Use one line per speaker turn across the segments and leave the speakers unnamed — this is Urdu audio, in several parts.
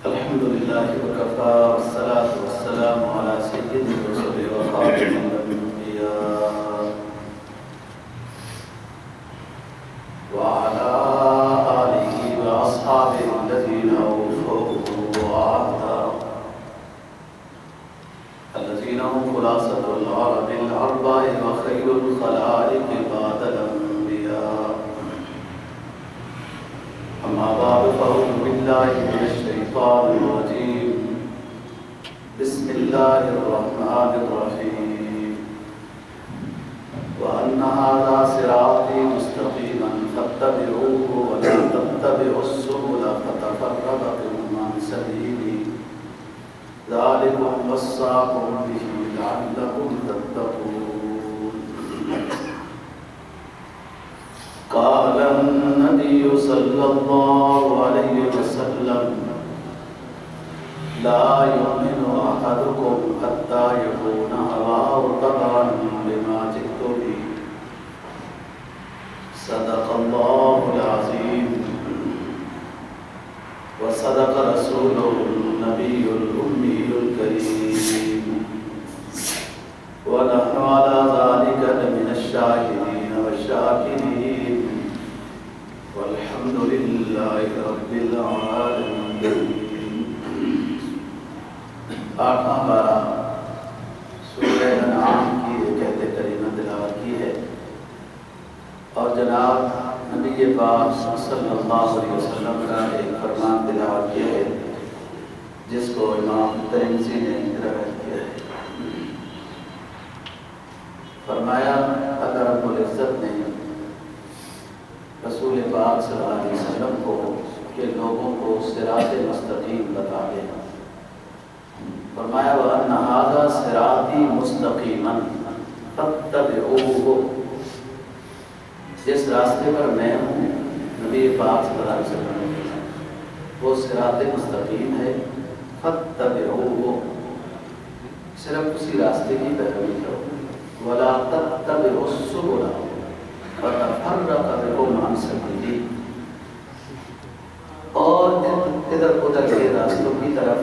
الحمد لله وكفى والصلاة والسلام على سيد الرسل وخاتم الأنبياء وعلى آله وأصحابه الذين أوفوا وعدا الذين هم خلاصة العرب الأربع وخير الخلائق بعد الأنبياء. أما بعد فأعوذ بالله من الشيطان الرجيم. بسم الله الرحمن الرحيم. وأن هذا صراطي مستقيما فاتبعوه ولا تتبعوا السبل فتفرق بكم عن سبيله ذلكم وصاكم به لعلكم تتقون. قال النبي صلى الله عليه وسلم لا يؤمن أحدكم حتى يكون هواه تبعا لما جئت به. صدق الله العظيم وصدق رسوله النبي الأمي الكريم ونحن على ذلك لمن الشاهدين والشاكرين والحمد لله رب العالمين. آٹھواں پارہ سورہ انعام کی ایک آیت کریمہ تلاوت کی ہے اور جناب نبی پاک صلی اللہ علیہ وسلم کا ایک فرمان تلاوت کیا ہے جس کو امام ترمذی نے روایت کیا ہے. فرمایا اللہ رب العزت نے رسول پاک صلی اللہ علیہ وسلم کو کہ لوگوں کو صراط مستقیم بتا دے. فرمایا وَأَنَّ هَذَا صِرَاطِي مُسْتَقِيمًا فَاتَّبِعُوهُ. جس راستے پر میں ہوں نبی پاک صلی اللہ علیہ وسلم وہ صراط مستقیم ہے. فَاتَّبِعُوهُ صرف اسی راستے کی پیروی کرو. وَلَا تَتَّبِعُوا السُّبُلَ فَتَفَرَّقَ بِكُمْ عَنْ سَبِيلِهِ. اور ادھر ادھر کے راستوں کی طرف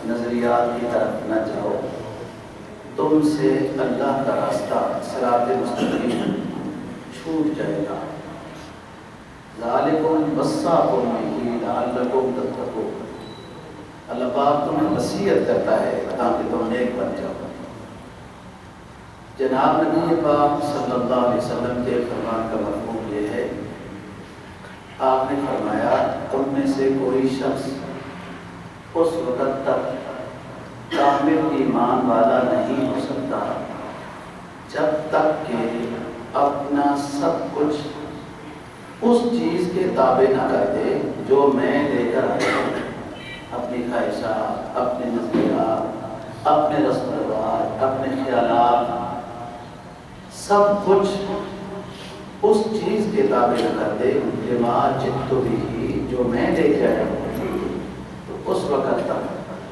نظریات کی طرف نہ جاؤ. تم سے اللہ کا راستہ صراط مستقیم چھوٹ جائے گا. ذالکم وصاکم بہ لعلکم تتقون. اللہ پاک تمہیں وصیت کرتا ہے تاکہ تم نیک بن جاؤ. جناب نبی پاک صلی اللہ علیہ وسلم کے فرمان کا مفہوم یہ ہے. آپ نے فرمایا تم میں سے کوئی شخص اس وقت تک کامل ایمان والا نہیں ہو سکتا جب تک کہ اپنا سب کچھ اس چیز کے تابع نہ کر دے جو میں لے کر آیا ہوں. اپنی خواہشات، اپنے نظریات، اپنے رسم و رواج، اپنے خیالات، سب کچھ اس چیز کے تابع نہ کر دے لما جئت بہ جو میں لے کے آیا ہوں. تو اس وقت تک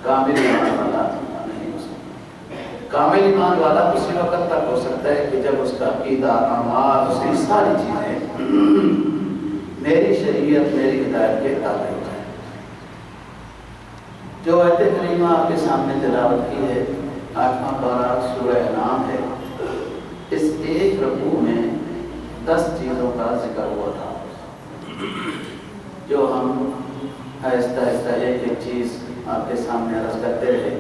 کامل ایمان والا نہیں ہو سکتا. کامل ایمان والا اسی وقت تک ہو سکتا ہے کہ جب اس کا عقیدہ، اعمال، اس کی ساری چیزیں میری شریعت، میری ہدایت کے تابع ہو جائیں. جو آیت کریمہ آپ کے سامنے تلاوت کی ہے 8واں پارہ سورہ انعام ہے. اس ایک رکوع میں 10 چیزوں کا ذکر ہوا تھا جو ہم آہستہ آہستہ ایک ایک چیز آپ کے سامنے عرض کرتے رہے.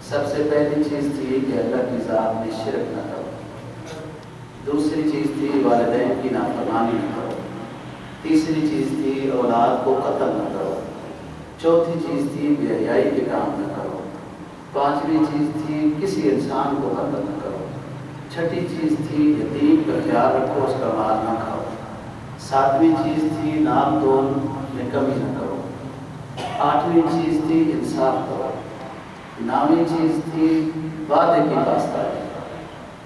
سب سے پہلی چیز تھی کہ اللہ کی ذات میں شرک نہ کرو. دوسری چیز تھی والدین کی نافرمانی نہ کرو. تیسری چیز تھی اولاد کو قتل نہ کرو. چوتھی چیز تھی بے حیائی کے کام نہ کرو. پانچویں چیز تھی کسی انسان کو قتل نہ کرو. چھٹی چیز تھی یتیم کا خیال رکھو، اس کا مال نہ کھاؤ. ساتویں چیز تھی نام تول میں کمی نہ کرو. آٹھویں چیز تھی انصاف کرو. نویں چیز تھی وعدے کی پاسداری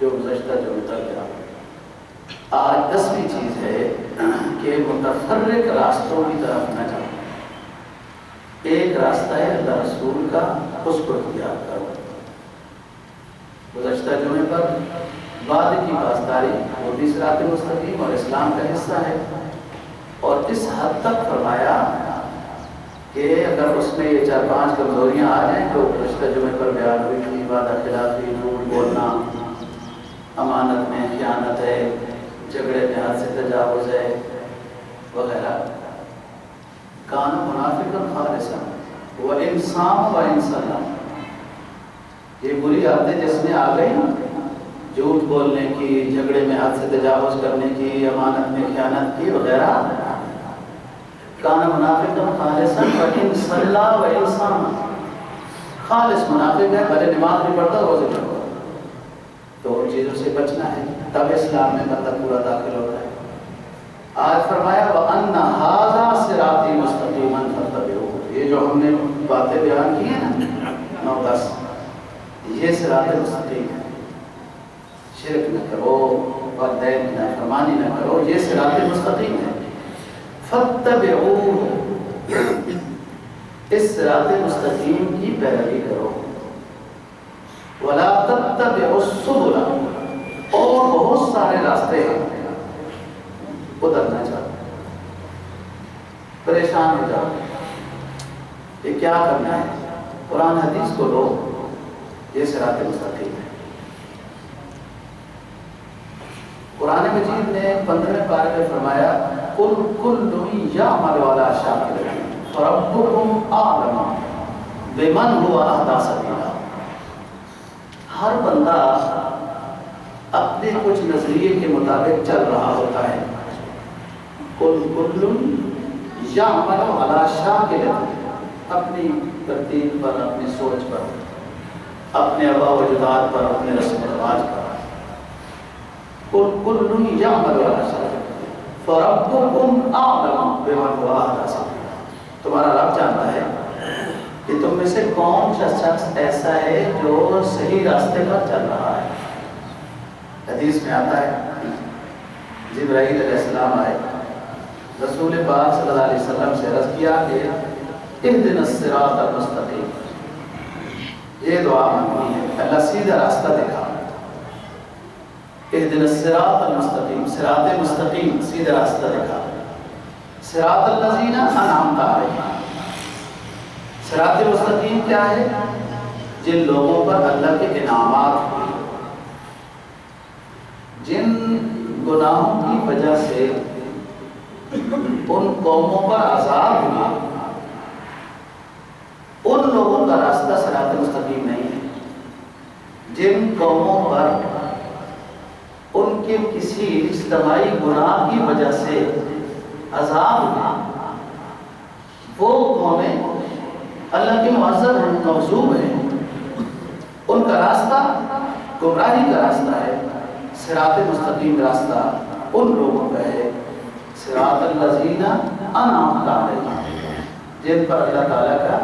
جو گزشتہ جو اتر گیا. آج 10ویں چیز ہے کہ متفرق راستوں کی طرف نہ جاؤ. ایک راستہ ہے اللہ رسول کا، اس کو اختیار کرو. گزشتہ جمعے پر وعدے کی پاسداری وہ بھی صراط مستقیم اور اسلام کا حصہ ہے. اور اس حد تک فرمایا کہ اگر اس میں یہ 4-5 کمزوریاں آ جائیں جو گزشتہ جمعے پر بیان ہوئی تھی، وعدہ خلافی، جھوٹ بولنا، امانت میں خیانت ہے، جھگڑے میں حد سے تجاوز ہے وغیرہ، کان منافقا خالصا وان صام وان صلى، یہ بری عادتیں جس میں آ گئی نا، جھوٹ بولنے کی، جھگڑے میں حد سے تجاوز کرنے کی، امانت میں خیانت کی وغیرہ، کان منافقا خالصا وان صلى وان صام، خالص منافق ہے، بھلے نماز نہیں پڑھتا روزے نہیں رکھتا، تو ان چیزوں سے بچنا ہے، تب اسلام میں بندہ پورا داخل ہوتا ہے۔ آج فرمایا وَأَنَّ هَذَا صِرَاطِي مُسْتَقِيمًا فَاتَّبِعُوهُ، یہ جو ہم نے باتیں بیان کی ہیں نا 9-10، یہ صراط مستقیم ہے، شرک نہ کرو، والدین کی نافرمانی نہ کرو، یہ صراط مستقیم ہے۔ فَاتَّبِعُوهُ، اس صراط مستقیم کی پیروی کرو، وَلَا تَتَّبِعُوا السُّبُلَ، اور بہت سارے راستے ہیں، ادھر نہ جاؤ، پریشان ہو جاؤ، یہ کیا کرنا ہے؟ قرآن حدیث کو لو، یہ صراط مستقیم ہے۔ قرآن مجید نے 15ویں پارے میں فرمایا قُلْ كُلٌّ يَعْمَلُ عَلَىٰ شَاكِلَتِهِ فَرَبُّكُمْ أَعْلَمُ بِمَنْ هُوَ أَهْدَىٰ سَبِيلًا، ہر بندہ اپنے کچھ نظریے کے مطابق چل رہا ہوتا ہے۔ قُلْ كُلٌّ يَعْمَلُ عَلَىٰ شَاكِلَتِهِ، اپنی ترتیب پر، اپنی سوچ پر، اپنے آباء و اجداد پر، اپنے رسم و رواج پر۔ قُلْ كُلٌّ يَعْمَلُ عَلَىٰ شَاكِلَتِهِ فَرَبُّكُمْ أَعْلَمُ بِمَنْ هُوَ أَهْدَىٰ سَبِيلًا، تمہارا رب جانتا ہے کہ تم میں سے کون سا شخص ایسا ہے جو صحیح راستے پر چل رہا ہے۔ حدیث میں آتا ہے جبرائیل علیہ السلام آئے، رسول پاک صلی اللہ علیہ وسلم سے عرض کیا کہ اهدنا الصراط المستقیم، یہ دعا مانگنی ہے، اللہ سیدھا راستہ دکھا، اهدنا الصراط المستقیم، صراط مستقیم، سیدھا راستہ دکھا، صراط الذین انعمت علیہم، صراط مستقیم کیا ہے؟ جن لوگوں پر اللہ کے انعامات ہوئے، جن گناہوں کی وجہ سے ان قوموں پر عذاب ہوا، ان لوگوں کا راستہ صراط مستقیم نہیں ہے۔ جن قوموں پر ان کے کسی اجتماعی گناہ کی وجہ سے عذاب ہوا، وہ قومیں اللہ کے معذب ہیں، مغضوب ہیں، ان کا راستہ گمراہی کا راستہ ہے۔ صراط مستقیم راستہ ان لوگوں کا ہے، صراط الذین انعمت علیہم، جن پر اللہ تعالیٰ کا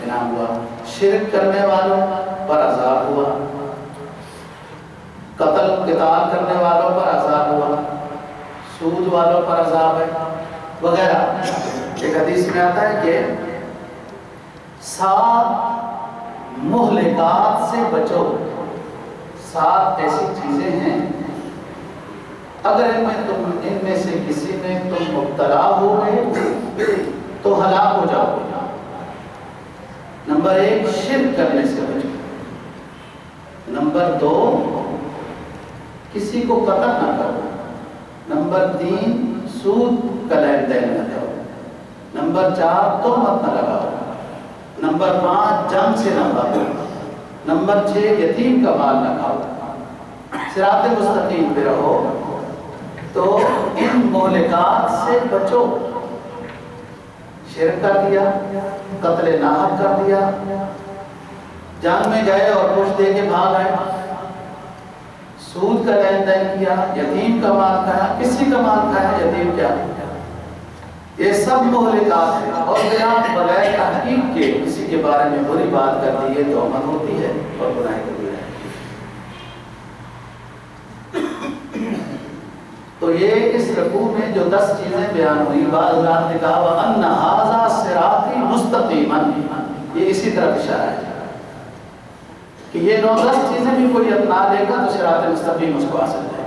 انعام ہوا۔ شرک کرنے والوں پر عذاب ہوا، قتال کرنے والوں پر عذاب ہوا، سود والوں پر عذاب ہے وغیرہ۔ ایک حدیث میں آتا ہے کہ 7 مہلکات سے بچو، 7 ایسی چیزیں ہیں اگر ان میں سے کسی میں تم مبتلا ہو گئے تو ہلاک ہو جاؤ گے۔ نمبر 1 شرک کرنے سے بچو، نمبر 2 کسی کو قتل نہ کرو، نمبر 3 سود کا لین دین نہ کرو، نمبر 4 تہمت نہ لگاؤ، نمبر 5 جنگ سے نہ بھاگو، نمبر 6 یتیم کا مال نہ کھاؤ۔ صراط مستقیم پہ رہو تو ان مہلکات سے بچو۔ شرک کر دیا، قتل ناحق کر دیا، جنگ میں گئے اور کچھ دے کے بھاگ آئے، سود کا لین دین کیا، یتیم کا مال کھایا، کسی کا مال کھایا، یتیم کیا، یہ سب مہلکات ہیں۔ اور بغیر تحقیق کے کسی کے بارے میں بری بات کر دی یہ تہمت ہوتی ہے اور گناہ کبیرہ ہے۔ تو یہ اس رکوع میں جو 10 چیزیں بیان ہوئی، بعض حضرات نے کہا وَأَنَّ هَذَا صِرَاطِي مُسْتَقِيمًا، یہ اسی طرف اشارہ ہے کہ یہ 9-10 چیزیں بھی کوئی اپنا لے گا تو صراط مستقیم اس کو حاصل ہے۔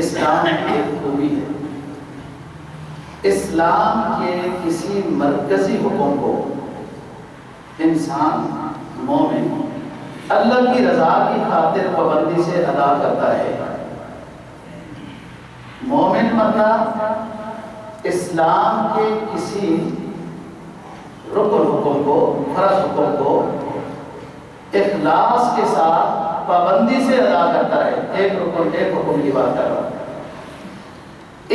اسلام ایک خوبی ہے، اسلام کے کسی مرکزی حکم کو انسان مومن اللہ کی رضا کی خاطر پابندی سے ادا کرتا ہے۔ مومن بندہ اسلام کے کسی رکن حکم کو، فرض حکم کو اخلاص کے ساتھ پابندی سے ادا کرتا ہے۔ ایک حکم کی بات کر رہا ہوں۔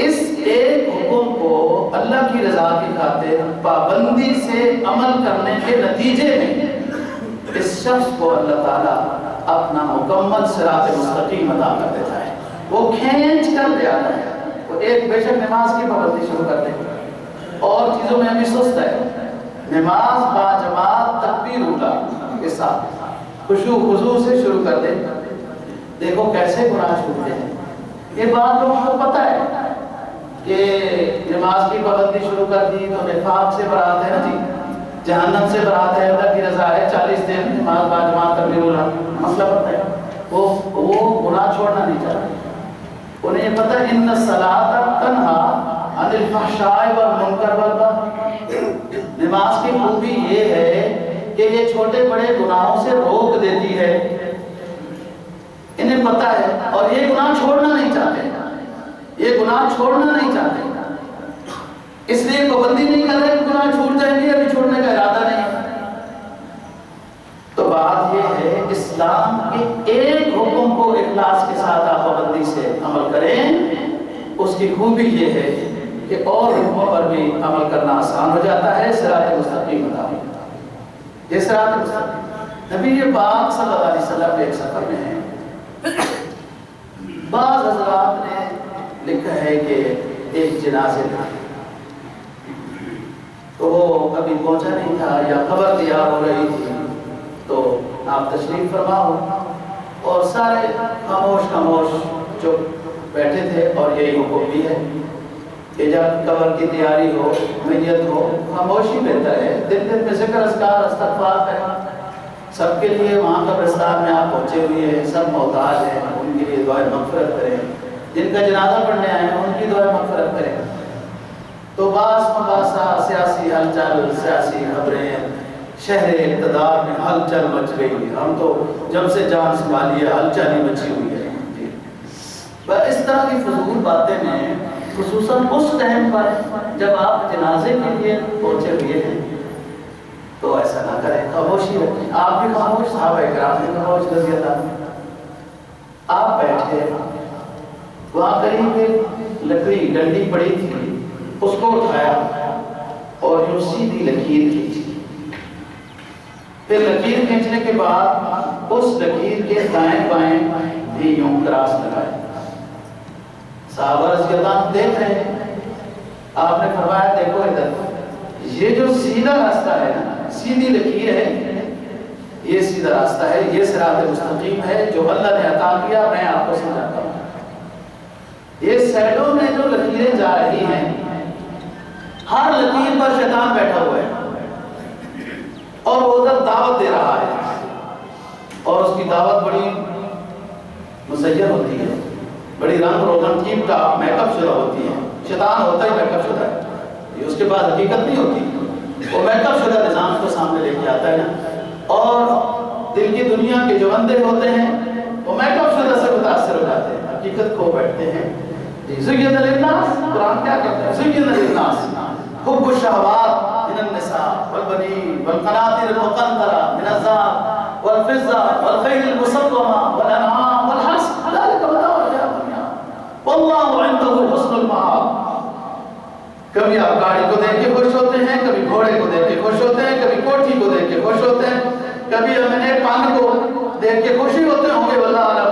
اس ایک حکم کو اللہ کی رضا کی خاطر پابندی سے عمل کرنے کے نتیجے میں اس شخص کو اللہ تعالیٰ اپنا مکمل صراط مستقیم عطا کر دیتا ہے، وہ کھینچ کر لے آتا ہے۔ وہ ایک بے شک نماز کی پابندی شروع کر دے اور چیزوں میں ابھی سست ہے، نماز با جماعت تکبیر اولا کے ساتھ خشوع خضوع سے شروع کر دے، دیکھو کیسے گناہ چھوٹتے ہیں۔ یہ بات لوگوں کو پتہ ہے کہ نماز کی پابندی شروع کر دی تو نفاق سے برات ہے نا جی، جہنم سے برات ہے، اللہ کی رضا ہے، 40 دن نماز با جماعت تکبیر اولا، مسئلہ پتہ ہے۔ وہ گناہ چھوڑنا نہیں چاہتے، انہیں یہ پتہ ہے ان الصلاۃ تنہا عن الفحشاء والمنکر والبغی۔ نماز کی خوبی یہ ہے کہ یہ چھوٹے بڑے گناہوں سے روک دیتی ہے، انہیں پتہ ہے، اور یہ گناہ چھوڑنا نہیں چاہتے، یہ گناہ چھوڑنا نہیں چاہتے، اس لیے پابندی نہیں کر رہے کہ گناہ چھوٹ جائیں گے، ابھی چھوڑنے کا ارادہ نہیں۔ تو بات یہ ہے اسلام کے ایک حکم کو اخلاص کے ساتھ آپ پابندی سے عمل کریں، اس کی خوبی یہ ہے کہ اور حکموں پر بھی عمل کرنا آسان ہو جاتا ہے، صراط مستقیم عطا ہوتا ہے۔ یہ صراط مستقیم نبی پاک صلی اللہ علیہ وسلم ایک سفر میں ہیں، بعض حضرات نے لکھا ہے کہ ایک جنازے تھا تو وہ ابھی پہنچا نہیں تھا یا خبر تیار ہو رہی تھی، تو آپ تشریف فرما ہو، اور سارے خاموش جو بیٹھے تھے، اور یہی حکم بھی ہے کہ جب قبر کی تیاری ہو، میت ہو، خاموشی بہتر ہے۔ دن میں ذکر اذکار استغفار ہے سب کے لیے، وہاں قبرستان میں آپ پہنچے ہوئے ہیں، سب محتاج ہیں، ان کے لیے دعائیں مغفرت کریں، جن کا جنازہ پڑھنے آئے ہیں ان کی دعائیں مغفرت کریں۔ تو بعض مباحثہ، سیاسی ہلچل، سیاسی خبریں، شہر اقتدار میں ہلچل مچ گئی، ہم تو جب سے جان سنبھالی ہے ہلچل ہی مچی ہوئی ہے۔ اس طرح کی فضول باتیں میں خصوصاً اس ٹائم پر جب آپ جنازے کے لیے پہنچے ہوئے ہیں تو ایسا نہ کریں، خاموشی رکھیں۔ آپ بھی خاموش، صحابہ کرام بھی خاموش رضی اللہ عنہ۔ آپ بیٹھے، وہاں قریب ایک لکڑی ڈنڈی پڑی تھی، اس کو اٹھایا اور یوں سیدھی لکیر کھینچی، پھر لکیر کھینچنے کے بعد اس لکیر کے دائیں بائیں بھی یوں کراس لگائے۔ صحابہ رضی اللہ عنہ دیکھ رہے ہیں، آپ نے فرمایا دیکھو ادھر، یہ جو سیدھا راستہ ہے نا، سیدھی لکیر ہے، یہ سیدھا راستہ ہے، یہ صراط مستقیم ہے جو اللہ نے عطا کیا، میں آپ کو سمجھاتا ہوں۔ یہ سائڈوں میں جو لکیریں جا رہی ہیں، ہر لکیر پر شیطان بیٹھا ہوا ہے اور وہ ادھر دعوت دے رہا ہے، اور اس کی دعوت بڑی مزین ہوتی ہے، بڑی رنگ روغن ٹیپ کا میک اپ شدہ ہوتی ہے۔ شیطان ہوتا ہی میک اپ شدہ ہے، یہ اس کے بعد حقیقت نہیں ہوتی، وہ میک اپ شدہ نظام کو سامنے لے کے آتا ہے نا، اور دل کی دنیا کے جو اندھے ہوتے ہیں وہ میک اپ شدہ سے متاثر ہو جاتے ہیں، حقیقت کو بیٹھتے ہیں۔ زین للناس، قرآن کیا کہتا ہے؟ زین للناس حب الشہوات من النساء والبنین والقناطر المقنطرہ من الذهب والفضة والخیل المسومة والانعام والحرث ذلك متاع الحیاۃ الدنیا واللہ عنده حسن المآب۔ کبھی آپ گاڑی کو دیکھ کے خوش ہوتے ہیں، کبھی گھوڑے کو دیکھ کے خوش ہوتے ہیں، کبھی کوٹھی کو دیکھ کے خوش ہوتے ہیں، کبھی ہمیں پان کو دیکھ کے خوشی ہوتے ہوں گے واللہ عالم،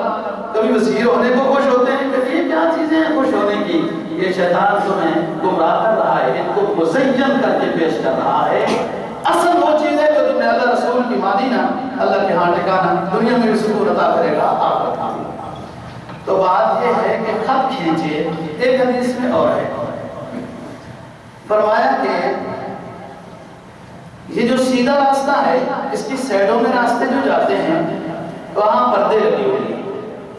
کبھی وزیر ہونے کو خوش ہوتے ہیں، کہ یہ کیا چیزیں ہیں خوش ہونے کی؟ یہ شیطان تمہیں گمراہ کر رہا ہے، ان کو مزین کر کے پیش کر رہا ہے۔ اصل وہ چیز ہے جو تمہیں اللہ رسول کی مانی نا، اللہ کے ہاں ٹھکانا، دنیا میں بھی سکون عطا کرے گا، آخرت میں۔ تو بات یہ ہے کہ خط کھینچے، ایک حدیث میں اور ہے، فرمایا کہ یہ جو سیدھا راستہ ہے، اس کی سائڈوں میں راستے جو جاتے ہیں وہاں پردے لگے ہوئے ہیں،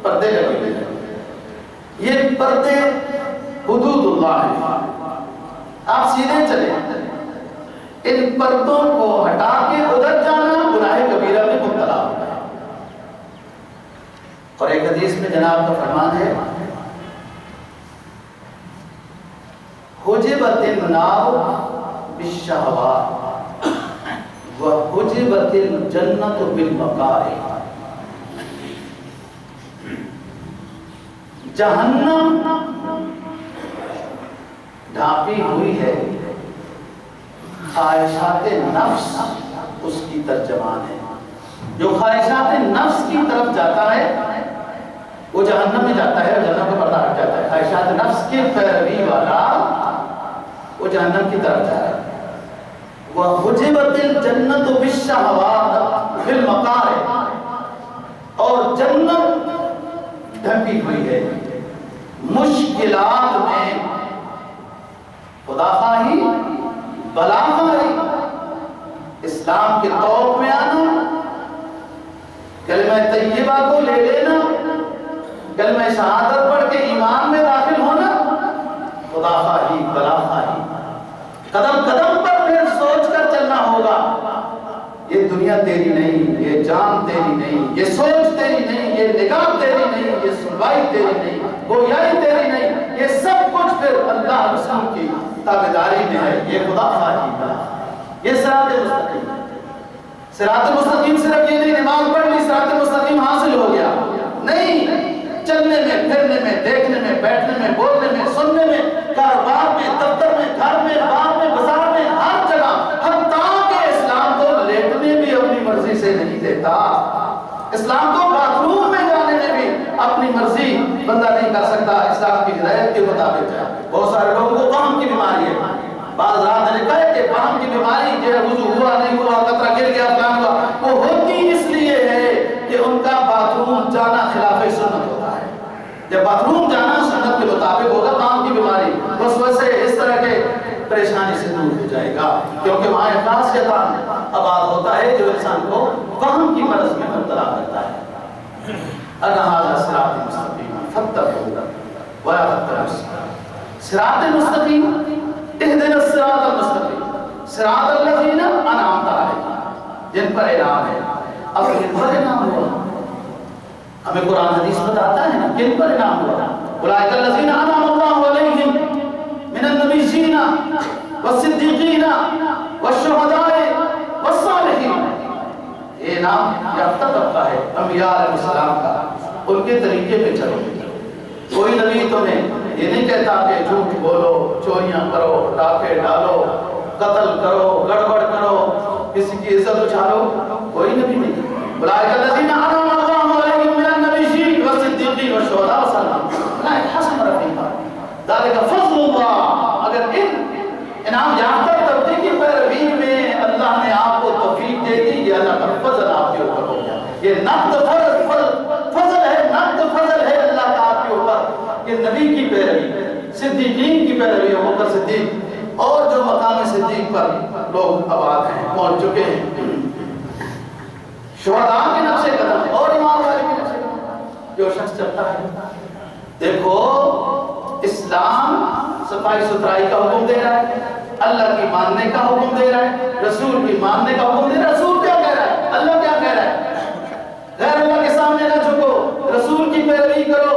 پردے لگے ہوئے ہیں، یہ پردے حدود اللہ ہیں، آپ سیدھے چلے، ان پردوں کو ہٹا کے ادھر جانا گناہ کبیرہ میں مبتلا ہوتا ہے۔ اور ایک حدیث میں جناب کا فرمان ہے حجبت النار بالشہوات وحجبت الجنت بالمکارہ۔ جہنم ڈھانپی ہوئی ہے، خواہشات نفس اس کی ترجمان ہے۔ جو خواہشات نفس کی طرف جاتا ہے وہ جہنم میں جاتا ہے اور جہنم کا پردہ ہٹ جاتا ہے۔ خواہشات نفس کی پیروی والا وہ جہنم کی طرف جا رہا ہے۔ وَحُجِبَتِ الْجَنَّةُ بِالشَّهَوَاتِ بِالْمَقَارِعِ، اور جنت ڈھکی ہوئی ہے مشکلات میں، خدا خواہی، بلا خواہی، اسلام کے طور میں آنا، کلمہ طیبہ کو لے لینا، کلمہ شہادت پڑھ کے ایمان میں داخل ہونا، خدا خواہی، بلا خواہی، قدم قدم پر پھر سوچ کر چلنا ہوگا یہ دنیا تیری نہیں، یہ جان تیری نہیں، یہ سوچ تیری نہیں، یہ نگاہ تیری نہیں، یہ سنوائی تیری نہیں، گویائی تیری نہیں، یہ سب کچھ پھر اللہ رسول کی تابعداری میں ہے۔ یہ خدا خواہی، بلا خواہی، یہ صراط مستقیم۔ صراط مستقیم صرف یہ نہیں نماز پڑھ لی صراط مستقیم حاصل ہو گیا، نہیں، چلنے میں، پھرنے میں، دیکھنے میں، بیٹھنے میں، بولنے میں، سننے میں، کاروبار میں، دفتر میں، گھر میں، باغ میں، بازار میں، ہر جگہ، حتیٰ کہ اسلام تو لیٹنے بھی اپنی مرضی سے نہیں دیتا، اسلام تو باتھ روم میں جانے میں بھی اپنی مرضی بندہ نہیں کر سکتا، اسلام کی ہدایت کے مطابق ہے۔ بہت سارے لوگوں کو وہم کی بیماری ہے، بعض رات نے کہا کہ وہم کی بیماری جو وضو ہوا نہیں ہوا، قطرہ گر گیا، فلان ہوا، وہ ہوتی اس لیے ہے کہ ان کا باتھ روم جانا خلاف سنت ہوتا ہے۔ جب باتھ روم جانا سنت کے مطابق ہوگا کام کی بیماری بس ویسے اس طرح کے پریشانی سے دور ہو جائے گا، کیونکہ وہاں اخلاص شیطان آباد ہوتا ہے جو انسان کو فہم کی مرض میں مبتلا کرتا ہے۔ اَنَّ هَذَا صِرَاطِ مُسْتَقِيمًا فَاتَّبِعُوهُ وَلَا تَتَّبِعُوا السُّبُلَ۔ صراط مستقیم، اهدنا الصراط المستقیم، صراط الذین انعمت علیہم، جن پر انعام ہے۔ اب جن پر انعام ہوا ہمیں قرآن حدیث بتاتا ہے نا کن پر انعام ہوا، اولئک الذین انعم اللہ علیہم من النبیین والصدیقین والشہداء والصالحین۔ یہ انعام یافتہ طبقہ ہے انبیاء علیہ السلام کا، ان کے طریقے پہ چلو۔ کوئی نبی تمہیں یہ نہیں کہتا کہ جھوٹ بولو، چوریاں کرو، ڈاکے ڈالو، قتل کرو، گڑبڑ کرو، کسی کی عزت اچھالو، کوئی نبی نہیں۔ اولئک الذین انعم اللہ علیہم من النبیین والصدیقین والشہداء والصالحین اولئک حسن رفیقا ذلک فضل اللہ۔ اگر ان انعام یافتہ طبقے کی پیروی میں اللہ نے آپ کو توفیق دے دی، یہ اللہ کا فضل آپ کے اوپر ہو گیا۔ یہ نقد فضل ہے، نقد فضل ہے اللہ کا آپ کے اوپر کہ نبی کی پیروی، صدیقین کی پیروی، ابوبکر صدیق اور جو مقام صدیق پر لوگ آباد ہیں، پہنچ چکے ہیں، شہداء کے نقش قدم اور امام والے کے نقش قدم جو شخص چلتا ہے۔ دیکھو اسلام صفائی ستھرائی کا حکم دے رہا ہے، اللہ کی ماننے کا حکم دے رہا ہے، رسول کی ماننے کا حکم دے رہا ہے۔ رسول کیا کہہ رہا ہے، اللہ کیا کہہ رہا ہے، غیر اللہ کے سامنے نہ جھکو، رسول کی پیروی کرو،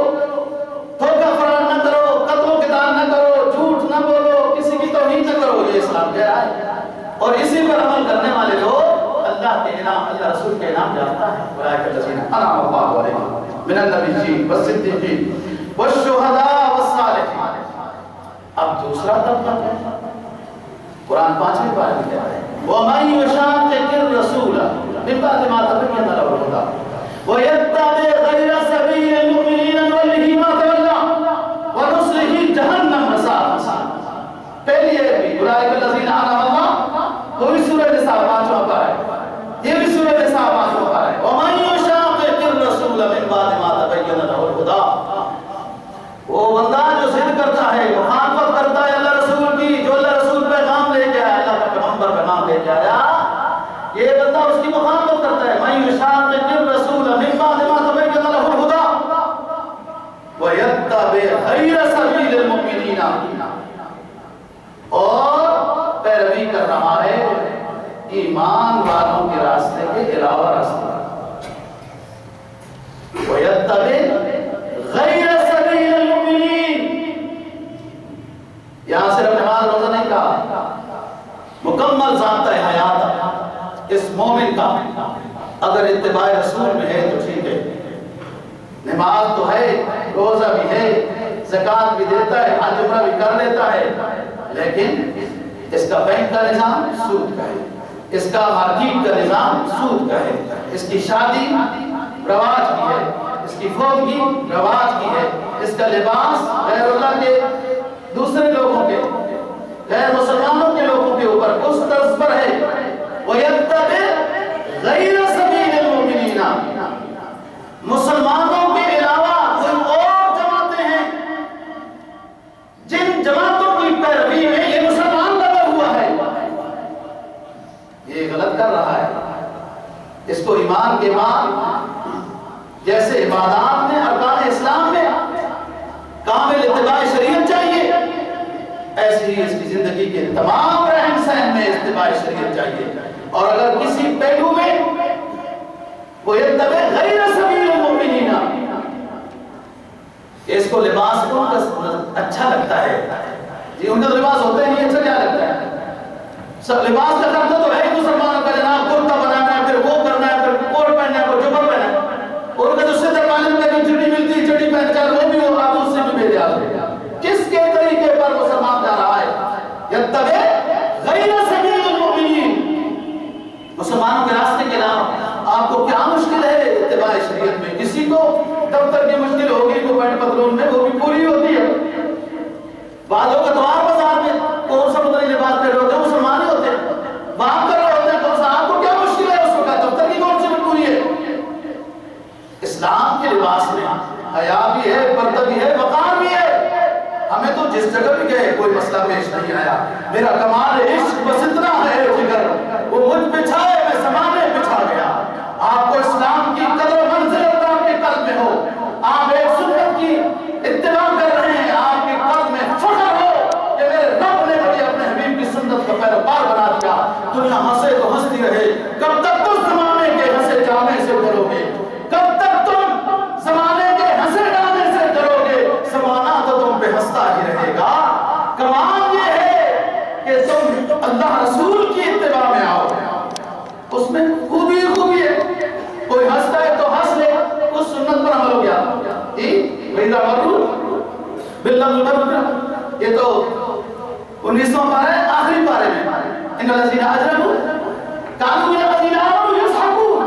دھوکہ فرار نہ کرو، قتل و قتال نہ کرو، جھوٹ نہ بولو، کسی کی توہین نہ کرو، یہ اسلام کہہ رہا ہے۔ اور اسی پر عمل کرنے والے لوگ اللہ کے انعام، اللہ رسول کے انعام جانتا ہے۔ اولئک الذین انعم اللہ علیہم من النبیین والصدیقین والشہداء والصالحین۔ اب دوسرا طبقہ ہے، قرآن 5ویں پارے میں کہتا ہے وَمَن يُشَاقِقِ الرَّسُولَ مِن بَعْدِ مَا تَبَيَّنَ لَهُ الْهُدَىٰ وَيَتَّبِعْ غَيْرَ سَبِيلِ الْمُؤْمِنِينَ نُوَلِّهِ مَا تَوَلَّىٰ وَنُصْلِهِ جَهَنَّمَ وَسَاءَتْ مَصِيرًا۔ پہلی ہے بھی اولئک الذین انعم اللہ، وہ بھی سورہ نساء 5واں پارہ ہے، یہ بھی سورہ نساء 5واں پارہ ہے۔ وَمَن يُشَاقِقِ الرَّسُولَ مِن بَعْدِ مَا تَبَيَّنَ لَهُ الْهُدَىٰ، وہ بندہ جو ضد کرتا ہے، مخالفت کرتا ہے اللہ رسول کی، جو اللہ رسول پیغام لے کے آیا، اللہ کا پیغمبر پیغام لے کے آیا، یہ بندہ اس کی مخالفت کرتا ہے۔ مَن يُشَاقِقِ الرَّسُولَ مِن بَعْدِ مَا تَبَيَّنَ لَهُ الْهُدَىٰ وَيَتَّبِعْ غَيْرَ سَبِيلِ الْمُؤْمِنِينَ، اور علاوہ راستہ وَيَتَّبِعْ غَيْرَ سَبِيلِ الْمُؤْمِنِينَ۔ یہاں صرف نماز روزہ نہیں کہا، مکمل ضابطہ حیات اس مومن کا اگر اتباع رسول میں ہے تو ٹھیک ہے، نماز تو ہے، روزہ بھی ہے، زکوٰۃ بھی دیتا ہے، حج عمرہ بھی کر لیتا ہے، لیکن اس کا بینک کا نظام سود کا ہے، اس کا مارکیٹ کا نظام سود کا ہے، اس کی شادی رواج کی ہے، اس کی فوتگی رواج کی ہے، اس کا لباس غیر اللہ کے دوسرے لوگوں کے غیر مسلمانوں کے لوگوں کے اوپر اس طرز پر ہے۔ وَيَتَّبِعْ غَيْرَ سَبِيلِ الْمُؤْمِنِينَ، مسلمانوں کے علاوہ کوئی اور جماعتیں ہیں جن جماعتوں کی پیروی میں یہ مسلمان لگا ہوا ہے، یہ غلط کر رہا ہے۔ اس کو ایمان کے بعد جیسے عبادات میں ارکان اسلام میں کامل اتباع شریعت چاہیے، ایسے ہی اس کی زندگی کے تمام رہن سہن میں اتباع شریعت چاہیے، اور اگر کسی پہلو میں وہ یتبع غیر سبیل المؤمنین، اس کو لباس کو اچھا لگتا ہے، جی ان کا لباس ہوتا ہی نہیں اچھا کیا لگتا ہے، سب لباس کا کرتا تو ہے مسلمانوں کا جناب، کرتا بنانا ہے، پھر وہ کرنا ہے، پھر کوٹ پہننا ہے، پھر جبر پہننا ہے، اور ان کا جو سے دربانے میں کہیں چڑی ملتی ہے چڑی پہن چاہے وہ بھی ہو، آپ اس سے بھی بھیجے آتے، کس کے طریقے پر مسلمان جا رہا ہے؟ یتبع غیر سبیل المؤمنین، مسلمانوں کے راستے کے علاوہ آپ کو کیا مشکل ہے اتباع شریعت میں؟ کسی کو دفتر کی مشکل ہوگی کو پینٹ پتلون میں، وہ بھی پوری ہوتی ہے، بعض لوگ اتوار بازار میں کون سا مدنی لباس پہن رہے ہوتے ہیں، مسلمان ہی ہوتے ہیں، بات کر رہے ہوتے ہیں، کون سا آپ کو کیا مشکل ہے اس وقت؟ دفتر کی کون سی مجبوری ہے؟ اسلام کے لباس میں حیا بھی ہے، پردہ بھی ہے، وقار بھی ہے، ہمیں تو جس جگہ بھی گئے کوئی مسئلہ پیش نہیں آیا، میرا کمال عشق بس اتنا ہے جگر وہ مجھ پہ چھائے میں زمانے بچھا گیا۔ آپ کو اسلام کی قدر و منزلت آپ کے قلب میں ہو، آپ ایک سنت کی اتباع کر رہے ہیں، آپ کے قلب میں فخر ہو کہ میرے رب نے مجھے اپنے حبیب کی سنت کا پیروکار بنا دیا، دنیا ہنسے تو ہنستی رہے، کب تک تم زمانے کے ہنسے جانے سے ڈرو گے؟ کب تک تم زمانے کے ہنسے جانے سے ڈرو گے؟ زمانہ تو تم پہ ہنستا ہی رہے گا۔ کمال یہ ہے کہ تم اللہ رسول کی اتباع میں آؤ، اس میں خوبی خوبی ہے، کوئی ہنستا ہے تو ہنس لے، اس سنت پر عمل ہو گیا، وَإِذَا مَرُّوا بِاللَّغْوِ، یہ تو 19واں پارہ ہے، آخری پارے میں، إِنَّ الَّذِينَ أَجْرَمُوا كَانُوا مِنَ الَّذِينَ آمَنُوا يَضْحَكُونَ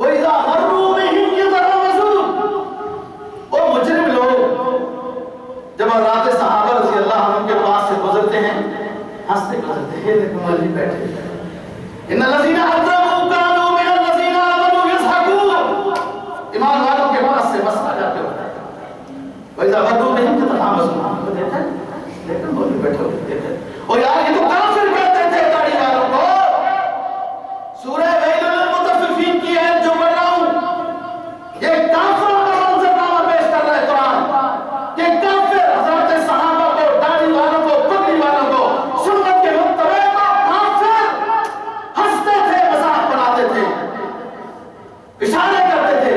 وَإِذَا مَرُّوا بِهِمْ يَتَغَامَزُونَ۔ وہ مجرم لوگ جب رات صحابہ رضی اللہ عنہ کے پاس سے گزرتے ہیں ہنستے گزرتے ہیں، دیکھو مولوی بیٹھے ہیں، ان الذین اجرموا كانوا من الذین آمنوا يضحكون، ایمان والوں کے پاس سے مسئلہ جاتے ہوتے ہیں، وَإِذَا مَرُّوا بِهِمْ يَتَغَامَزُونَ، دیکھیں مولوی بیٹھے ہوتے ہیں، اور یار یہ تو کافر کہتے تھے داڑھی والوں کو، سورہ ویل للمطففین کی ہے جو پڑھ رہا ہوں، یہ کافروں کا منظرنامہ پیش کر رہا ہے قرآن، کہ کافر حضرت صحابہ کو، داڑھی والوں کو، پگڑی والوں کو، سنت کے متبع کو کافر ہنستے تھے، مذاق بناتے تھے، اشارے کرتے تھے۔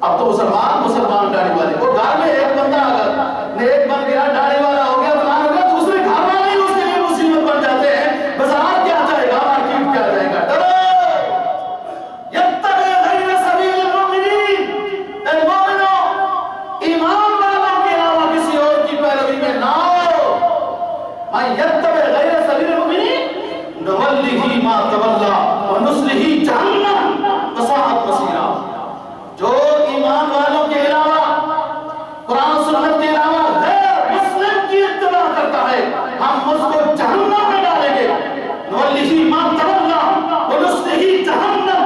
اب تو مسلمان داڑھی والے، وہ گھر میں ایک بندہ اگر نیک بن گیا، داڑھی والا ہو گیا، فلاں ہو گیا، دوسرے گھر والے ہی اس کے لیے مصیبت بن جاتے ہیں، بازار کیا جائے گا، مارکیٹ کیا جائے گا، ڈرو یتبع غیر سبیل المؤمنین، اے مومنو ایمان والوں کے علاوہ کسی اور کی پیروی میں نہ آؤ، من یتبع غیر سبیل المؤمنین نولہ ما تولی ونصلہ جہنم وساءت مصیرا۔ جو ایمان والوں کے علاوہ، قرآن و سنت کے علاوہ غیر مسلم کی اتباع کرتا ہے، ہم اس کو جہنم میں ڈالیں گے، نولہ ما تولی ونصلہ جہنم،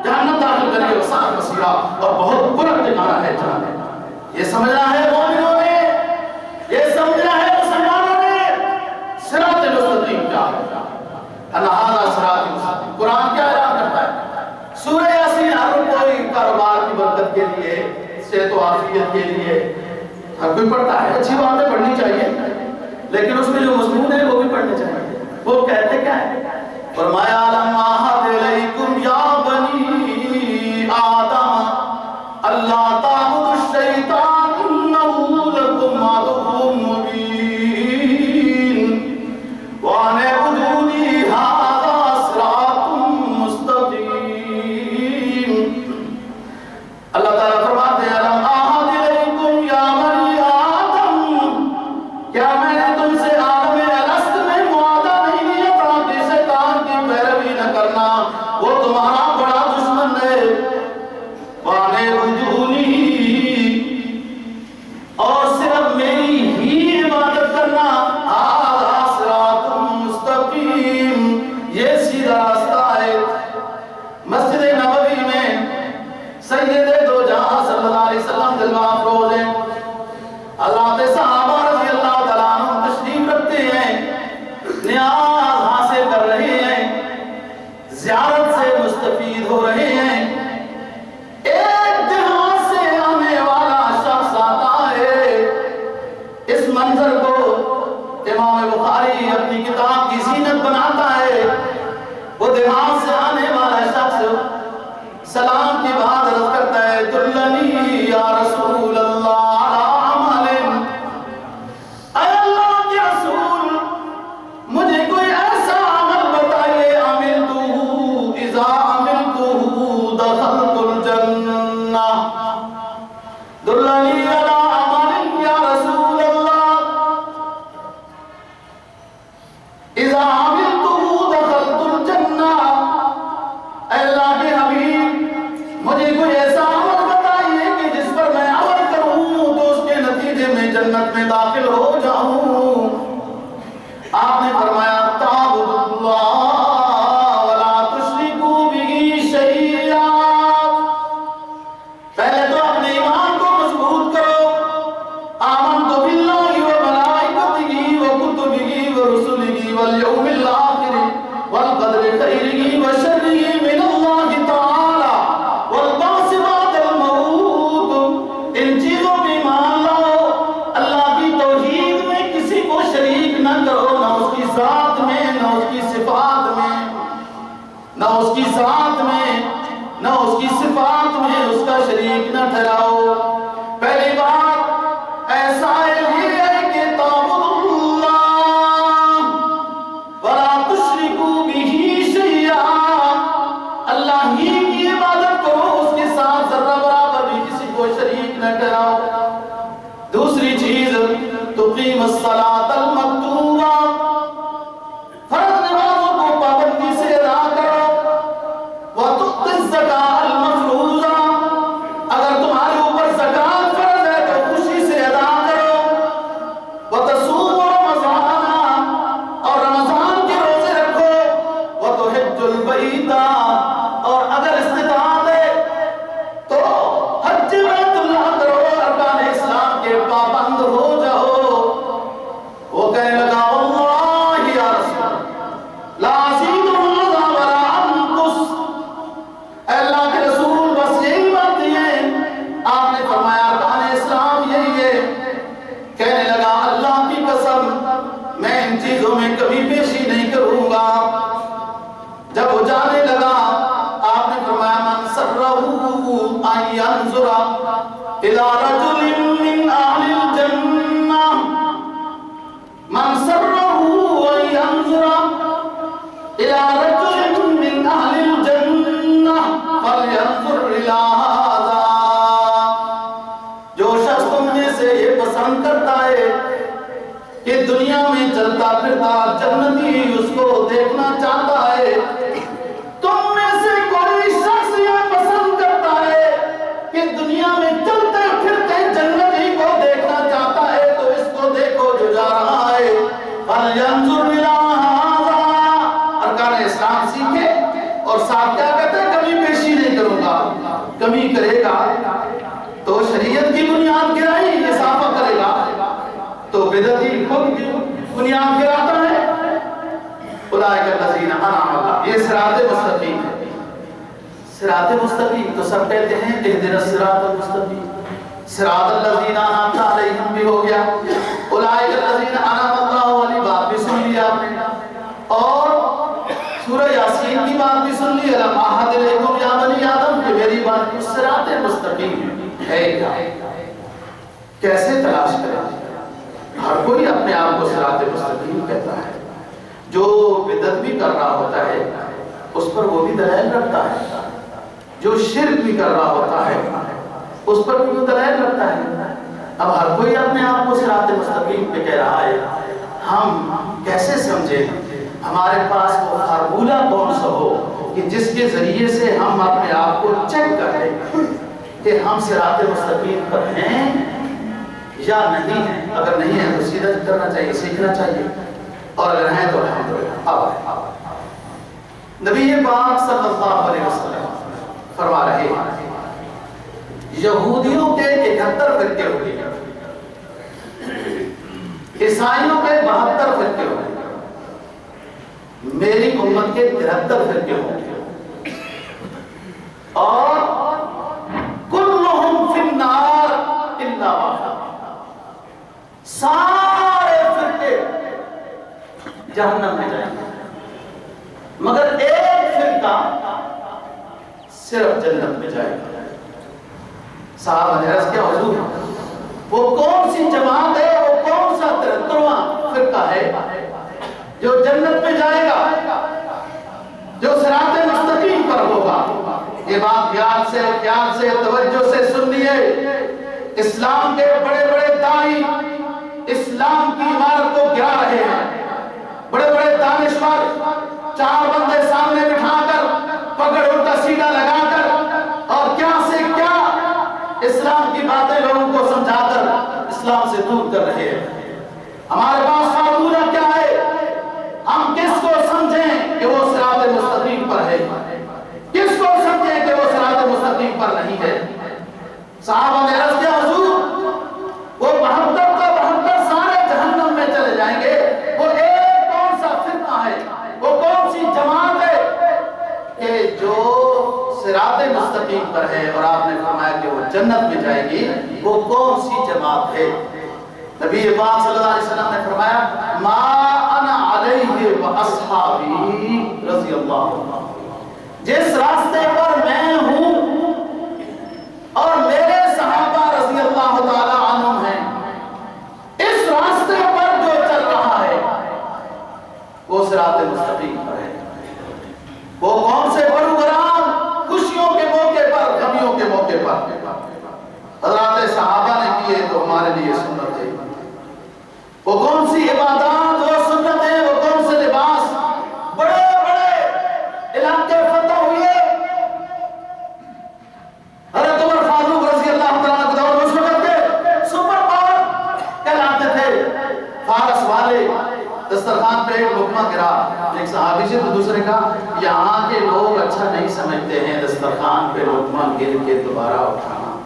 جہنم داخل کریں گے، وساءت مصیرا، اور بہت برا ٹھکانہ ہے جہنم۔ یہ سمجھنا ہے مومنوں نے، یہ سمجھنا ہے مسلمانوں نے، صراط مستقیم کیا ہے، ان ھذا صراط مستقیم۔ قرآن کیا اعلان کرتا ہے؟ سورہ یاسین ہر کوئی کاروبار کی برکت کے لیے، صحت و عافیت کے لیے ہر کوئی پڑھتا ہے، اچھی باتیں پڑھنی چاہیے، لیکن اس میں جو مضمون ہے وہ بھی پڑھنے چاہیے۔ وہ کہتے کیا ہے؟ فرمایا لَمَّا أَحَاطَ عَلَيْكُمْ منظر کو امام بخاری اپنی کتاب کی زینت بناتا ہے۔ وہ دماغ سے آنے والا شخص سلام کے بعد عرض کرتا ہے دلنی یا رسول اللہ علی عمل، اے اللہ کے رسول مجھے کوئی ایسا عمل بتائیے عملتہ اذا عملتہ دخلت الجنہ، دلنی علی عمل یا رسول اللہ اذا عملتہ دخلت الجنہ، اے اللہ کے حبیب مجھے کوئی ایسا عمل بتائیے کہ جس پر میں عمل کروں تو اس کے نتیجے میں جنت میں داخل ہو جاؤں۔ آپ نے فرمایا تعبد اللہ ولا تشرکوا بہ شیئا، پہلے تو اپنے ایمان کو مضبوط کرو، آمنت باللہ وملائکتہ وکتبہ ورسلہ والیوم الآخر والقدر خیرہ وشرہ من اللہ تعالی والبعث بعد الموت، ان چیزوں پہ ایمان لاؤ، اللہ کی توحید میں کسی کو شریک نہ کرو، نہ اس کی ذات میں نہ اس کی صفات میں، نہ اس کی ذات میں نہ اس کی صفات میں اس کا شریک نہ ٹھہراؤ۔ پہلی بات ایسا یہ ہے کہ تعبد اللہ ولا تشرکوا بہ شیئا، اللہ ہی کی عبادت کرو، اس کے ساتھ ذرہ برابر بھی کسی کو شریک نہ ٹھہراؤ۔ دوسری چیز تقیم الصلاۃ المکتوبہ، فرض نمازوں کو پابندی سے ادا کرو، وتؤتی الزکاۃ المفروضہ، اگر تمہارے اوپر زکوٰۃ فرض ہے تو خوشی سے ادا کرو، وتصوم رمضان، اور رمضان کے روزے رکھو، وتحج البیت، اور اگر استطاعت ہے تو حج بیت اللہ کرو، ارکان اسلام کے پابند ہو جاؤ۔ وہ کہنے لگا واللہ یا رسول لا ازید هذا ولا انقص، اے اللہ کے رسول بس یہی بات ہے۔ آپ نے فرمایا ارکان اسلام یہی ہے۔ کہنے لگا اللہ کی قسم میں ان چیزوں میں کبھی پیشی نہیں کروں گا۔ جب وہ جانے لگا آپ نے فرمایا من سرہ ان ینظر الی رجل من اہل الجنہ، من سرہ ان ینظر الی رجل من اہل الجنہ فلینظر الی ھذا، جو شخص تم میں سے یہ پسند کرتا ہے کہ دنیا میں چلتا پھرتا جنتی اس کو دیکھنا چاہتا ہے، تم میں سے کوئی شخص یہ پسند کرتا ہے کہ دنیا میں چلتے پھرتے جنتی کو دیکھنا چاہتا ہے تو اس کو دیکھو جو جا رہا ہے، فَلْيَنْظُرْ إِلَىٰ هَٰذَا، ارکان اسلام سیکھے اور ساتھ کیا کہتے ہیں کمی پیشی نہیں کروں گا، کمی کرے گا تو شریعت کی بنیاد گرائی اضافہ کرے گا تو بدعتی خود بنیاد گراتا ہے۔ اولئک الذین انعم اللہ، یہ صراط مستقیم ہے۔ صراط مستقیم تو سب کہتے ہیں اہدنا الصراط المستقیم، صراط الذین انعمت علیہم بھی ہو گیا، اولئک الذین انعم اللہ والی بات بھی سن لی آپ نے، اور سورہ یاسین کی بات بھی سن لی، الم اعہد الیکم یا بنی آدم، کہ میری بات کی صراط مستقیم ہے کیا، کیسے تلاش کریں؟ ہر کوئی اپنے آپ کو صراط مستقیم کہتا ہے، جو بدعت بھی کر رہا ہوتا ہے اس پر وہ بھی دلائل رکھتا ہے، جو شرک بھی کر رہا ہوتا ہے اس پر بھی وہ دلائل رکھتا ہے۔ اب ہر کوئی اپنے آپ کو صراط مستقیم پہ کہہ رہا ہے، ہم کیسے سمجھیں؟ ہمارے پاس وہ فارمولہ کون سا ہو کہ جس کے ذریعے سے ہم اپنے آپ کو چیک کر لیں کہ ہم صراط مستقیم پر ہیں یا نہیں ہیں؟ اگر نہیں ہے تو سیدھا کرنا چاہیے، سیکھنا چاہیے، اور اگر ہیں تو الحمدللہ۔ اب نبی پاک صلی اللہ علیہ وسلم فرما رہے ہیں یہودیوں کے 71 فرقے ہوئے، عیسائیوں کے 72 فرقے ہوئے، میری امت کے 73 فرقے ہوں گے، اور کلہم فی النار الا واحد، سارے جہنم میں جائیں گے، مگر ایک فرقہ صرف جنت میں جائے گا۔ صحابہ نے عرض کیا حضور وہ کون سی جماعت ہے، وہ کون سا 73واں فرقہ ہے جو جنت میں جائے گا، جو صراط مستقیم پر ہوگا؟ یہ بات خیال سے توجہ سے سنیے۔ اسلام کے بڑے بڑے داعی اسلام کی عمارت کو گرا رہے ہیں، بڑے بڑے دانشور 4 بندے سامنے بٹھا کر پکڑ الٹا سیدھا لگا کر اور کیا سے کیا اسلام کی باتیں لوگوں کو سمجھا کر اسلام سے دور کر رہے ہیں۔ ہمارے پاس فارمولہ کیا ہے؟ ہم کس کو سمجھیں کہ وہ صراط مستقیم پر ہے، کس کو سمجھیں کہ وہ صراط مستقیم پر نہیں ہے؟ صحابہ نے عرض کیا حضور وہ 72 کا 72 سارے جہنم میں چلے جائیں گے، وہ ایک کون سا فرقہ ہے، وہ کون سی جماعت ہے کہ جو صراط مستقیم پر ہے؟ اور آپ نے فرمایا کہ وہ جنت میں جائے گی، وہ کون سی جماعت ہے؟ نبی پاک صلی اللہ علیہ وسلم نے فرمایا ما انا علیہ و اصحابی رضی اللہ عنہ، جس راستے پر میں ہوں اور میرے صحابہ رضی اللہ تعالی عنہ ہیں، اس راستے پر جو چل رہا ہے وہ صراط مستقیم پر ہے۔ وہ کون سے پروگرام خوشیوں کے موقع پر، غمیوں کے موقع پر حضرات صحابہ نے کیے تو ہمارے لیے سنت ہے۔ وہ کون سی عبادات وہ سنت ہے، وہ کون سے لباس، بڑے بڑے علاقے فتح ہوئے۔ حضرت عمر فاروق رضی اللہ تعالیٰ کے دور میں اس وقت کے سپر پاور کہلاتے تھے، فارس والے۔ دسترخوان پہ ایک لقمہ گرا، ایک صحابی سے تو دوسرے کا یہاں کے لوگ اچھا نہیں سمجھتے ہیں دسترخوان پہ لقمہ گر کے دوبارہ اٹھانا۔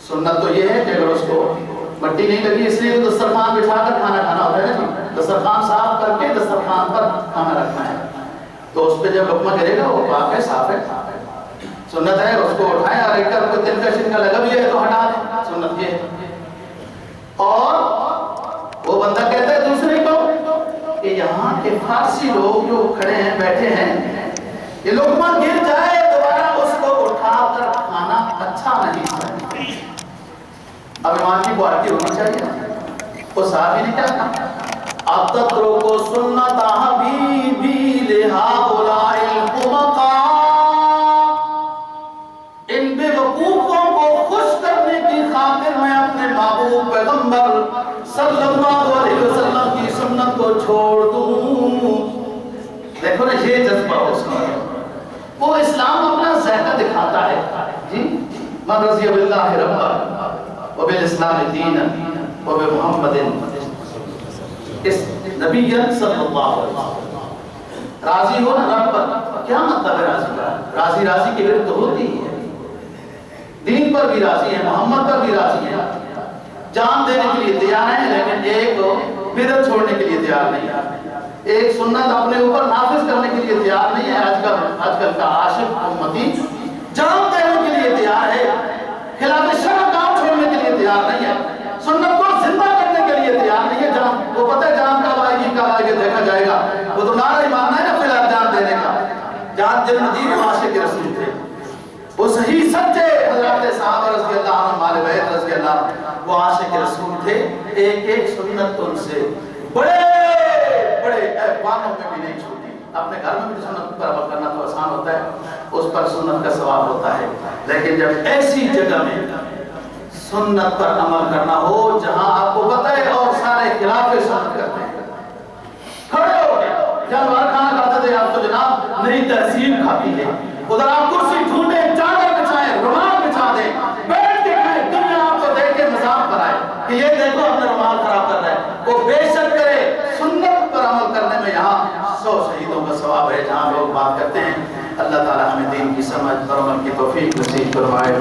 سنت تو یہ ہے کہ اگر اس کو مٹی نہیں لگی اس لیے تو دسترخوان بچھا کر کھانا کھانا ہوتا ہے نا، دسترخوان صاف کر کے دسترخوان پر کھانا رکھنا ہے، تو اس پہ جب لقمہ گرے گا وہ پاک ہے، صاف ہے۔ سنت ہے اس کو اٹھائیں اور ایک کوئی تل کا شنکا لگا بھی ہے تو ہٹا دیں، سنت یہ ہے۔ اور وہ بندہ کہتا ہے دوسرے کو کہ یہاں کے فارسی لوگ جو کھڑے ہیں بیٹھے ہیں، یہ لقمہ گر جائے دوبارہ اس کو اٹھا کر کھانا اچھا نہیں سمجھتے۔ اب ایمان کی کوالٹی ہونی چاہیے۔ وہ صحابی نے کیا کہا اتترک سنت حبیبی لہؤلاء الحمقاء، ان بے وقوفوں کو خوش کرنے کی خاطر میں اپنے محبوب پیغمبر صلی اللہ علیہ وسلم کی سنت کو چھوڑ دوں۔ دیکھو نا یہ جذبہ ہو اس کا، وہ اسلام اپنا ذائقہ دکھاتا ہے جی، من رضی باللہ ربا وبالاسلام دینا وبمحمد اس نبی صلی اللہ علیہ وسلم۔ راضی ہو نا رب پر، کیا مطلب ہے راضی کا؟ راضی راضی کی ورد تو ہوتی ہے، دین پر بھی راضی ہے، محمد پر بھی راضی ہے، جان دینے کے لیے تیار ہیں، لیکن ایک بدعت چھوڑنے کے لیے تیار نہیں ہے، ایک سنت اپنے اوپر نافذ کرنے کے لیے تیار نہیں ہے۔ آج کل کا عاشق امتی جان دینے کے لیے تیار ہے، خلاف شرع کام چھوڑنے کے لیے تیار نہیں ہے، سنت کو زندہ کرنے کے لیے تیار نہیں ہے۔ جان وہ پتہ ہے جان کب آئے گی دیکھا جائے گا، وہ تو نعرہ ہی ماننا ہے نا فی الحال جان دینے کا۔ جان دل ندیم عاشق رسول تھے، وہ صحیح سچے حضرات صحابہ رضی اللہ عنہ، آل بیت رضی اللہ عنہ، وہ عاشق رسول تھے۔ ایک ایک سنت ان سے بڑے بڑے ایوانوں میں بھی نہیں چھوٹی۔ اپنے گھر میں بھی سنت پر عمل کرنا تو آسان ہوتا ہے، اس پر سنت کا ثواب ہوتا ہے، لیکن جب ایسی جگہ میں سنت پر عمل کرنا ہو جہاں آپ کو پتہ ہے اور سارے خلاف سنت کرتے ہیں، کھڑے ہو گئے جانور کھانا کھاتے تھے، آپ تو جناب نئی تہذیب کھاتی ہے، ادھر آپ کرسی ڈھونڈیں، چادر بچھائیں، رومال بچھا دیں، بیٹھ کے کھائیں، دنیا آپ کو دیکھ کے مذاق پر آئے کہ یہ دیکھو اپنا رومال خراب کر رہا ہے، وہ بے شک کرے۔ سنت پر عمل کرنے میں یہاں 100 شہیدوں کا ثواب ہے جہاں لوگ بات کرتے ہیں۔ اللہ تعالیٰ ہمیں دین کی سمجھ اور عمل کی توفیق نصیب فرمائے۔